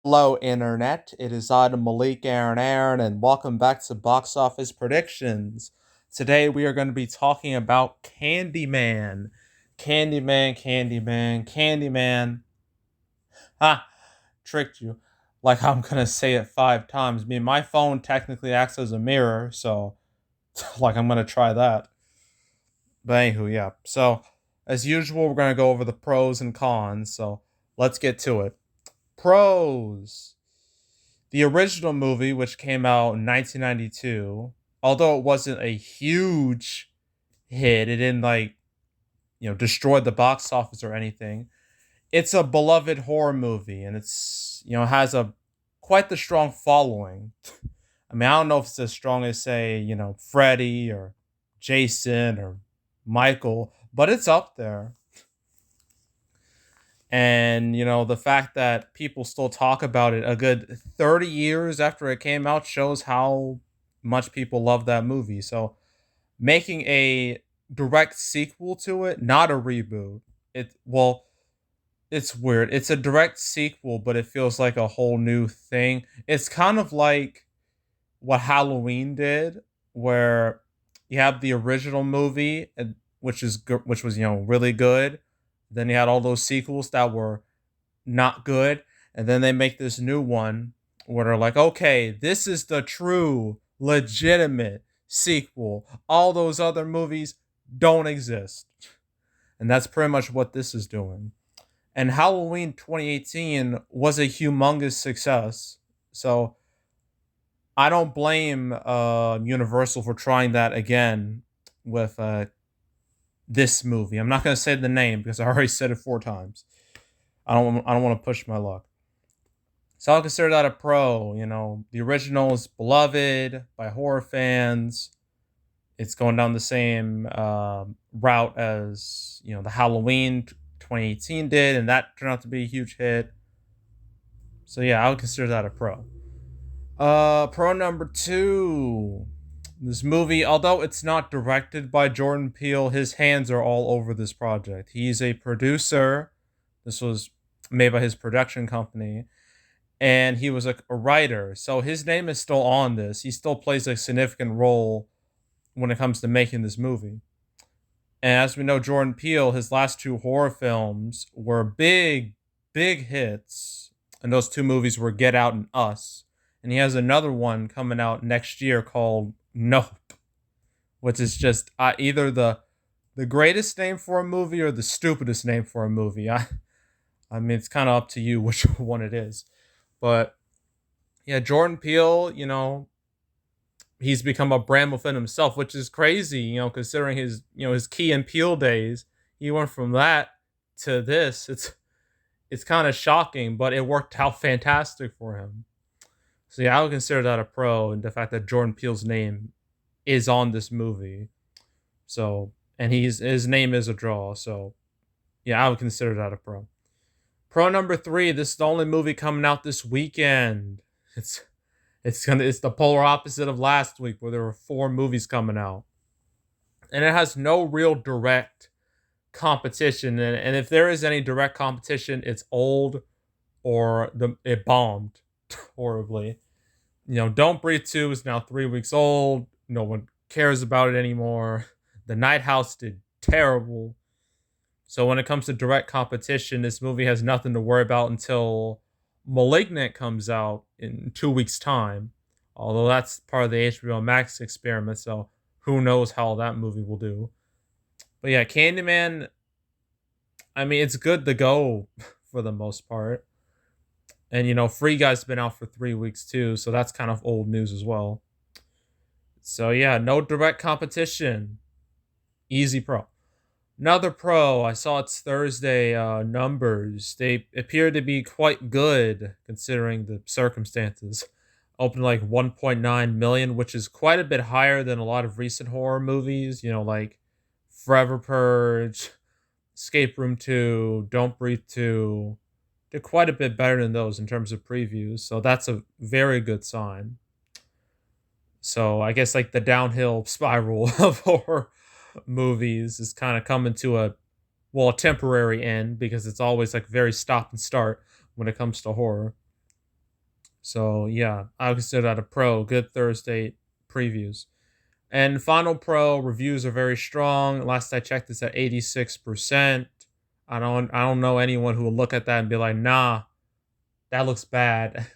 Hello, Internet. It is I, the Malik Aaron, and welcome back to Box Office Predictions. Today we are going to be talking about Candyman. Candyman. Ha! Tricked you. Like I'm going to say it 5 times. I mean, my phone technically acts as a mirror, so like I'm going to try that. But anywho, yeah. So, as usual, we're going to go over the pros and cons, so let's get to it. Pros. The original movie, which came out in 1992, although it wasn't a huge hit, it didn't destroy the box office or anything. It's a beloved horror movie, and has a quite the strong following. I mean, I don't know if it's as strong as say Freddy or Jason or Michael, but it's up there. And the fact that people still talk about it a good 30 years after it came out shows how much people love that movie. So making a direct sequel to it, not a reboot. It's weird. It's a direct sequel, but it feels like a whole new thing. It's kind of like what Halloween did, where you have the original movie, which was really good. Then you had all those sequels that were not good, and then they make this new one where they're like, okay, this is the true, legitimate sequel. All those other movies don't exist, and that's pretty much what this is doing. And Halloween 2018 was a humongous success, so I don't blame Universal for trying that again with this movie. I'm not going to say the name because I already said it 4 times. I don't want to push my luck. So I'll consider that a pro. The original is beloved by horror fans. It's going down the same route as the Halloween 2018 did, and that turned out to be a huge hit. So yeah, I would consider that a pro. Pro number two. This movie, although it's not directed by Jordan Peele, his hands are all over this project. He's a producer. This was made by his production company, and he was a writer. So his name is still on this. He still plays a significant role when it comes to making this movie. And as we know, Jordan Peele, his last two horror films were big hits. And those two movies were Get Out and Us. And he has another one coming out next year called Nope, which is just either the greatest name for a movie or the stupidest name for a movie. I mean, it's kind of up to you which one it is. But yeah, Jordan Peele, he's become a brand within himself, which is crazy, considering his Key and Peele days. He went from that to this. It's kind of shocking, but it worked out fantastic for him. So yeah, I would consider that a pro, and the fact that Jordan Peele's name is on this movie. So, and his name is a draw. So yeah, I would consider that a pro. Pro number three, this is the only movie coming out this weekend. It's the polar opposite of last week where there were 4 movies coming out. And it has no real direct competition. And if there is any direct competition, it's old or it bombed horribly. Don't Breathe 2 is now 3 weeks old. No one cares about it anymore. The Night House did terrible. So when it comes to direct competition, this movie has nothing to worry about until Malignant comes out in 2 weeks' time. Although that's part of the HBO Max experiment, so who knows how that movie will do. But yeah, Candyman, I mean, it's good to go for the most part. And Free Guy's been out for 3 weeks too, so that's kind of old news as well. So yeah, no direct competition. Easy pro. Another pro, I saw its Thursday numbers. They appear to be quite good considering the circumstances. Opened like 1.9 million, which is quite a bit higher than a lot of recent horror movies, like Forever Purge, Escape Room 2, Don't Breathe 2. Did quite a bit better than those in terms of previews, so that's a very good sign. So I guess like the downhill spiral of horror movies is kind of coming to a temporary end because it's always like very stop and start when it comes to horror. So yeah, I would consider that a pro. Good Thursday previews. And Final Pro reviews are very strong. Last I checked, it's at 86%. I don't know anyone who will look at that and be like, nah, that looks bad.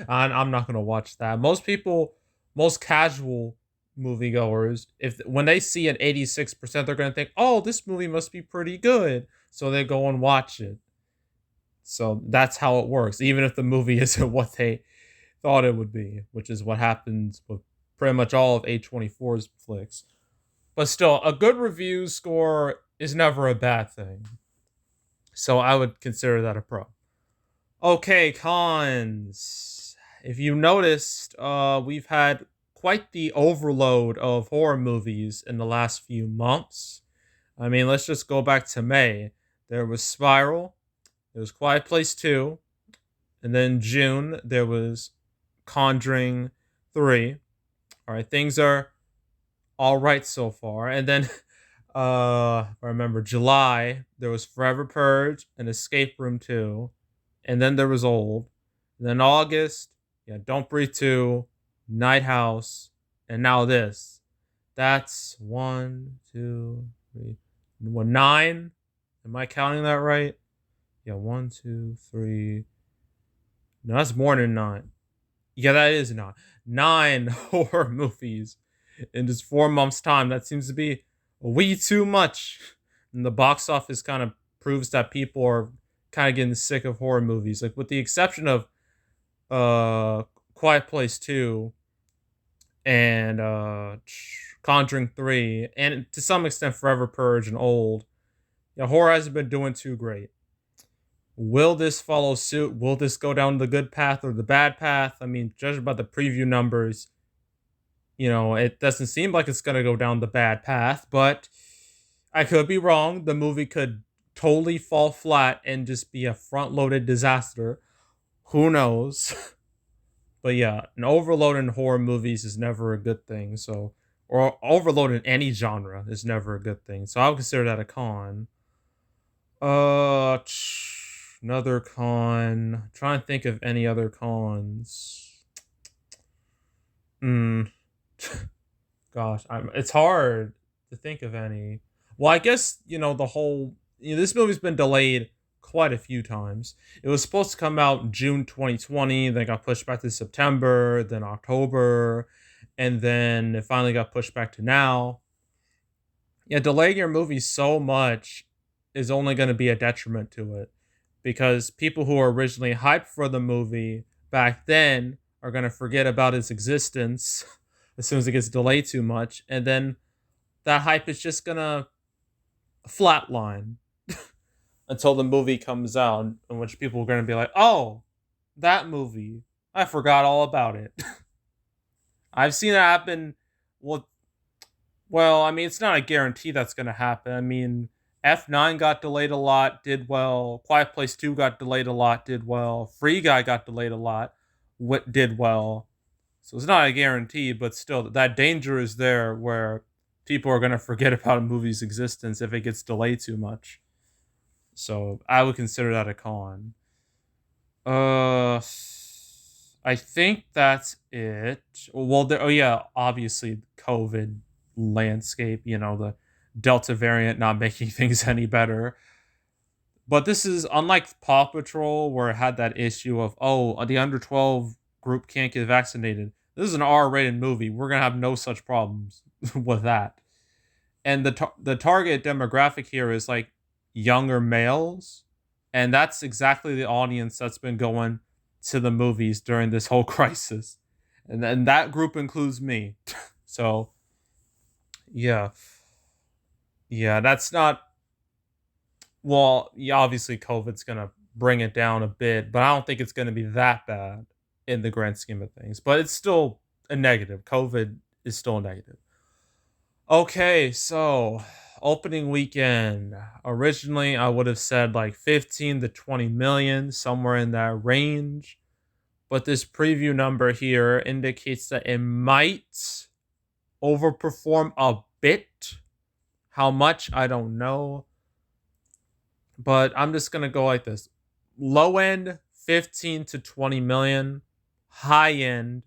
I'm not gonna watch that. Most people, most casual moviegoers, if when they see an 86%, they're gonna think, oh, this movie must be pretty good. So they go and watch it. So that's how it works, even if the movie isn't what they thought it would be, which is what happens with pretty much all of A24's flicks. But still, a good review score is never a bad thing. So I would consider that a pro. Okay, cons. If you noticed, we've had quite the overload of horror movies in the last few months. I mean, let's just go back to May. There was Spiral, there was Quiet Place 2, and then June, there was Conjuring 3. All right, things are all right so far. And then I remember July, there was Forever Purge and Escape Room 2, and then there was Old. And then August, yeah, Don't Breathe 2, Night House, and now this. That's one, two, three, what, nine? Am I counting that right? Yeah, one, two, three. No, that's more than nine. Yeah, that is nine. Nine horror movies in just 4 months' time. That seems to be way too much. And the box office kind of proves that people are kind of getting sick of horror movies. Like with the exception of uh Quiet Place 2 and Conjuring 3 and to some extent Forever Purge and Old. Yeah, horror hasn't been doing too great. Will this follow suit? Will this go down the good path or the bad path? I mean, judging by the preview numbers, it doesn't seem like it's going to go down the bad path, but I could be wrong. The movie could totally fall flat and just be a front loaded disaster. Who knows? But yeah, an overload in horror movies is never a good thing. So, or overload in any genre is never a good thing. So I would consider that a con. Uh, Another con. Trying to think of any other cons. Hmm. Gosh, it's hard to think of any. Well, I guess the whole this movie's been delayed quite a few times. It was supposed to come out in June 2020, then got pushed back to September, then October, and then it finally got pushed back to now. Yeah, delaying your movie so much is only going to be a detriment to it because people who are originally hyped for the movie back then are going to forget about its existence as soon as it gets delayed too much, and then that hype is just going to flatline until the movie comes out, in which people are going to be like, "Oh, that movie, I forgot all about it." I've seen it happen. Well, I mean, it's not a guarantee that's going to happen. I mean, F9 got delayed a lot, did well. Quiet Place 2 got delayed a lot, did well. Free Guy got delayed a lot, did well. So it's not a guarantee, but still, that danger is there where people are going to forget about a movie's existence if it gets delayed too much. So I would consider that a con. Uh, I think that's it. Well, oh yeah, obviously COVID landscape. The Delta variant not making things any better. But this is unlike Paw Patrol, where it had that issue of the under 12 group can't get vaccinated. This is an R-rated movie. We're gonna have no such problems with that. And the target demographic here is like younger males, and that's exactly the audience that's been going to the movies during this whole crisis, and then that group includes me. So yeah, that's not well. Yeah, obviously COVID's gonna bring it down a bit, but I don't think it's gonna be that bad in the grand scheme of things. But it's still a negative. COVID is still a negative. Okay, so opening weekend. Originally, I would have said like 15 to 20 million, somewhere in that range. But this preview number here indicates that it might overperform a bit. How much, I don't know. But I'm just going to go like this. Low end, 15 to 20 million. high end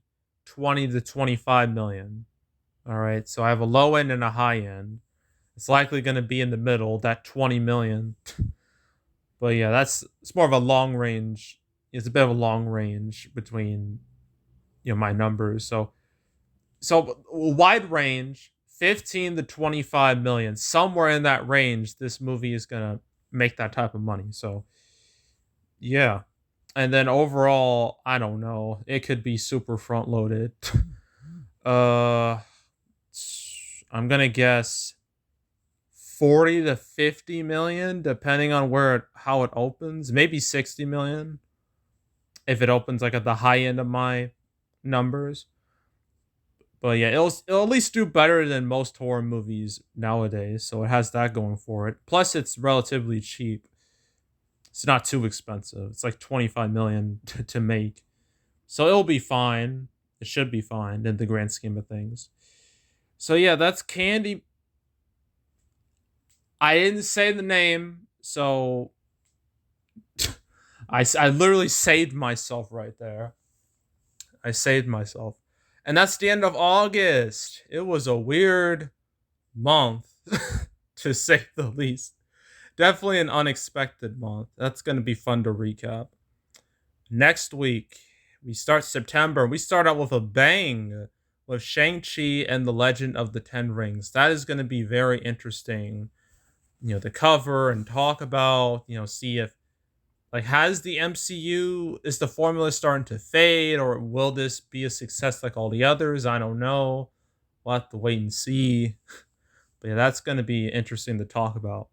20 to 25 million. All right. So I have a low end and a high end. It's likely going to be in the middle, that 20 million. But yeah, it's more of a long range. It's a bit of a long range between my numbers. So wide range, 15 to 25 million. Somewhere in that range, this movie is going to make that type of money. So yeah. And then overall, I don't know. It could be super front loaded. uh I'm going to guess 40 to 50 million depending on how it opens. Maybe 60 million if it opens like at the high end of my numbers. But yeah, it'll at least do better than most horror movies nowadays. So it has that going for it. Plus, it's relatively cheap. It's not too expensive. It's like 25 million to make. So it'll be fine. It should be fine in the grand scheme of things. So yeah, that's Candy. I didn't say the name, so I literally saved myself right there. I saved myself. And that's the end of August. It was a weird month, to say the least. Definitely an unexpected month. That's going to be fun to recap. Next week, we start September. We start out with a bang with Shang-Chi and the Legend of the Ten Rings. That is going to be very interesting, to cover and talk about, see if, like, has the MCU, is the formula starting to fade, or will this be a success like all the others? I don't know. We'll have to wait and see. But yeah, that's going to be interesting to talk about.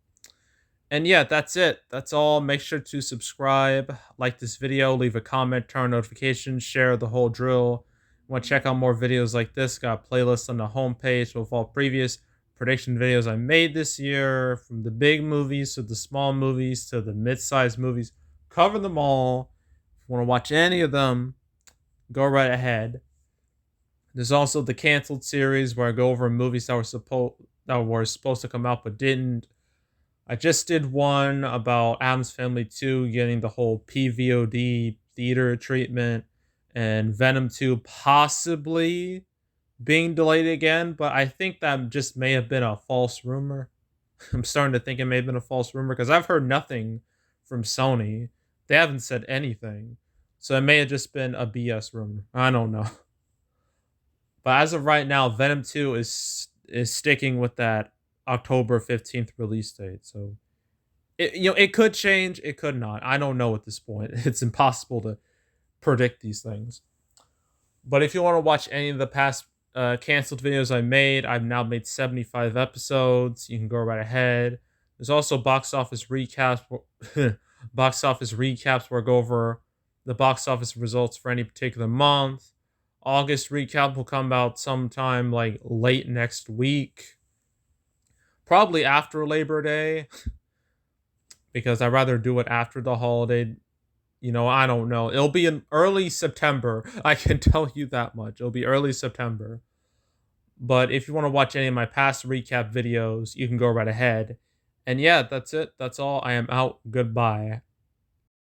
And yeah, that's it. That's all. Make sure to subscribe, like this video, leave a comment, turn on notifications, share the whole drill. Want to check out more videos like this? Got a playlist on the homepage with all previous prediction videos I made this year, from the big movies to the small movies to the mid-sized movies. Cover them all. If you want to watch any of them, go right ahead. There's also the canceled series where I go over movies that were supposed to come out but didn't. I just did one about Addams Family 2 getting the whole PVOD theater treatment, and Venom 2 possibly being delayed again, but I think that just may have been a false rumor. I'm starting to think it may have been a false rumor because I've heard nothing from Sony. They haven't said anything. So it may have just been a BS rumor. I don't know. But as of right now, Venom 2 is sticking with that October 15th release date. So it could change, it could not. I don't know at this point. It's impossible to predict these things. But if you want to watch any of the past canceled videos I made, I've now made 75 episodes. You can go right ahead. There's also box office recaps, box office recaps where I go over the box office results for any particular month. August recap will come out sometime like late next week, probably after Labor Day, because I'd rather do it after the holiday. I don't know. It'll be in early September. I can tell you that much. It'll be early September. But if you want to watch any of my past recap videos, you can go right ahead. And yeah, that's it. That's all. I am out. Goodbye.